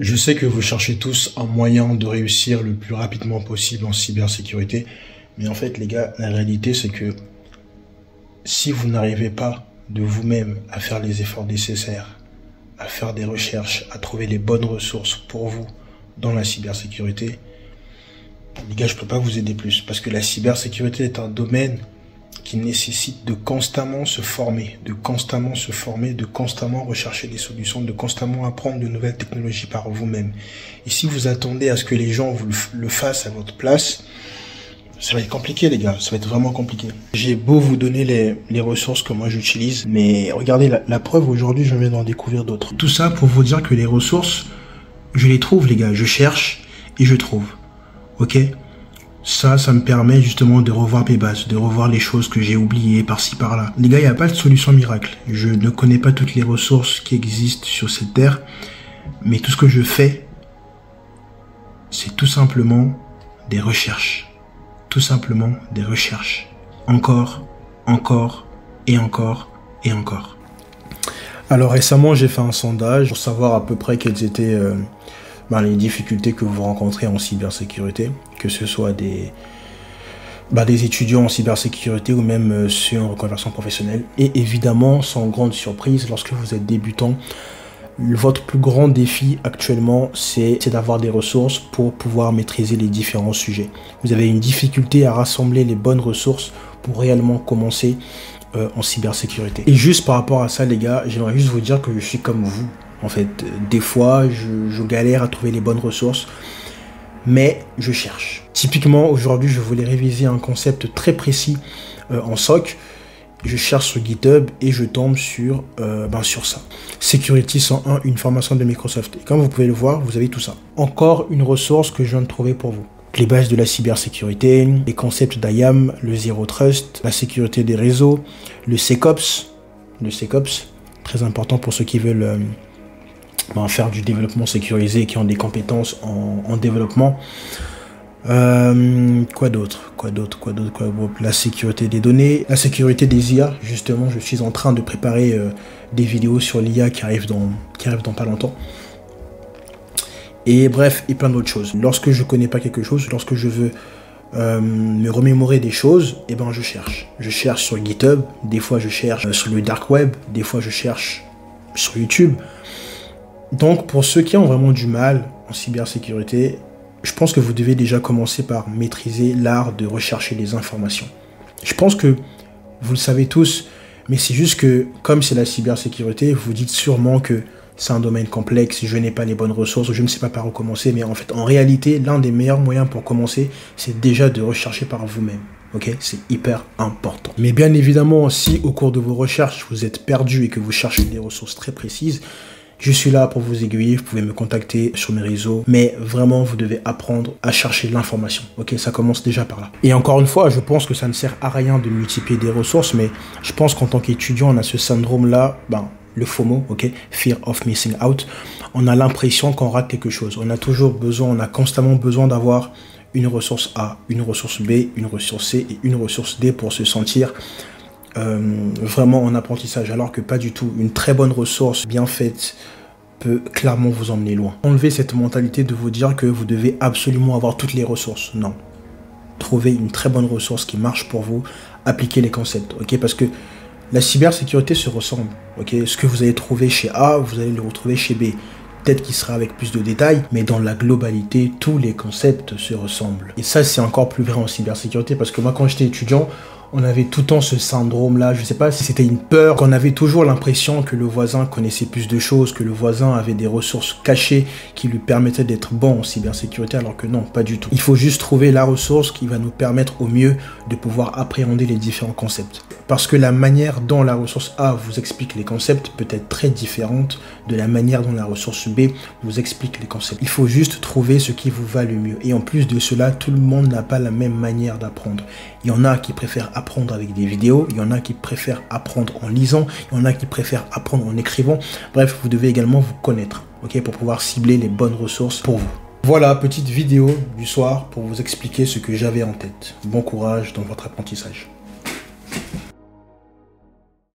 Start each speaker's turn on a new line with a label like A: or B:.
A: Je sais que vous cherchez tous un moyen de réussir le plus rapidement possible en cybersécurité, mais en fait les gars, la réalité c'est que si vous n'arrivez pas de vous-même à faire les efforts nécessaires, à faire des recherches, à trouver les bonnes ressources pour vous dans la cybersécurité, les gars, je peux pas vous aider plus, parce que la cybersécurité est un domaine qui nécessite de constamment se former, de constamment rechercher des solutions, de constamment apprendre de nouvelles technologies par vous-même. Et si vous attendez à ce que les gens vous le fassent à votre place, ça va être compliqué les gars, ça va être vraiment compliqué. J'ai beau vous donner les ressources que moi j'utilise, mais regardez la preuve aujourd'hui, je viens d'en découvrir d'autres. Tout ça pour vous dire que les ressources, je les trouve les gars, je cherche et je trouve. Ok ? Ça me permet justement de revoir mes bases, de revoir les choses que j'ai oubliées par-ci par-là. Les gars, il n'y a pas de solution miracle. Je ne connais pas toutes les ressources qui existent sur cette terre, mais tout ce que je fais, c'est tout simplement des recherches. Tout simplement des recherches. Encore, encore, et encore, et encore. Alors récemment, j'ai fait un sondage pour savoir à peu près quelles étaient les difficultés que vous rencontrez en cybersécurité, que ce soit des étudiants en cybersécurité ou même ceux en reconversion professionnelle. Et évidemment, sans grande surprise, lorsque vous êtes débutant, votre plus grand défi actuellement, c'est d'avoir des ressources pour pouvoir maîtriser les différents sujets. Vous avez une difficulté à rassembler les bonnes ressources pour réellement commencer en cybersécurité. Et juste par rapport à ça, les gars, j'aimerais juste vous dire que je suis comme vous. En fait, des fois, je galère à trouver les bonnes ressources, mais je cherche. Typiquement, aujourd'hui, je voulais réviser un concept très précis en SOC. Je cherche sur GitHub et je tombe sur ça. Security 101, une formation de Microsoft. Et comme vous pouvez le voir, vous avez tout ça. Encore une ressource que je viens de trouver pour vous. Les bases de la cybersécurité, les concepts d'IAM, le Zero Trust, la sécurité des réseaux, le SecOps. Le SecOps, très important pour ceux qui veulent faire du développement sécurisé et qui ont des compétences en développement. Quoi d'autre, la sécurité des données, la sécurité des IA. Justement, je suis en train de préparer des vidéos sur l'IA qui arrivent dans pas longtemps. Et bref, et plein d'autres choses. Lorsque je connais pas quelque chose, lorsque je veux me remémorer des choses, je cherche. Je cherche sur GitHub, des fois je cherche sur le dark web, des fois je cherche sur YouTube. Donc pour ceux qui ont vraiment du mal en cybersécurité, je pense que vous devez déjà commencer par maîtriser l'art de rechercher les informations. Je pense que vous le savez tous, mais c'est juste que comme c'est la cybersécurité, vous dites sûrement que c'est un domaine complexe, je n'ai pas les bonnes ressources, je ne sais pas par où commencer, mais en réalité, l'un des meilleurs moyens pour commencer, c'est déjà de rechercher par vous-même. Ok, c'est hyper important. Mais bien évidemment, si au cours de vos recherches, vous êtes perdu et que vous cherchez des ressources très précises, je suis là pour vous aiguiller, vous pouvez me contacter sur mes réseaux, mais vraiment vous devez apprendre à chercher l'information, ok, ça commence déjà par là. Et encore une fois, je pense que ça ne sert à rien de multiplier des ressources, mais je pense qu'en tant qu'étudiant, on a ce syndrome-là, le FOMO, ok, Fear of Missing Out, on a l'impression qu'on rate quelque chose, on a constamment besoin d'avoir une ressource A, une ressource B, une ressource C et une ressource D pour se sentir vraiment en apprentissage, alors que pas du tout. Une très bonne ressource bien faite peut clairement vous emmener loin. Enlevez cette mentalité de vous dire que vous devez absolument avoir toutes les ressources. Non. Trouvez une très bonne ressource qui marche pour vous, appliquez les concepts, ok, parce que la cybersécurité se ressemble, ok. Ce que vous allez trouver chez A, vous allez le retrouver chez B. Peut-être qu'il sera avec plus de détails, mais dans la globalité, tous les concepts se ressemblent. Et ça, c'est encore plus vrai en cybersécurité, parce que moi, quand j'étais étudiant, on avait tout le temps ce syndrome-là, je sais pas si c'était une peur, qu'on avait toujours l'impression que le voisin connaissait plus de choses, que le voisin avait des ressources cachées qui lui permettaient d'être bon en cybersécurité, alors que non, pas du tout. Il faut juste trouver la ressource qui va nous permettre au mieux de pouvoir appréhender les différents concepts. Parce que la manière dont la ressource A vous explique les concepts peut être très différente de la manière dont la ressource B vous explique les concepts. Il faut juste trouver ce qui vous va le mieux. Et en plus de cela, tout le monde n'a pas la même manière d'apprendre. Il y en a qui préfèrent apprendre avec des vidéos, il y en a qui préfèrent apprendre en lisant, il y en a qui préfèrent apprendre en écrivant. Bref, vous devez également vous connaître, ok, pour pouvoir cibler les bonnes ressources pour vous. Voilà, petite vidéo du soir pour vous expliquer ce que j'avais en tête. Bon courage dans votre apprentissage.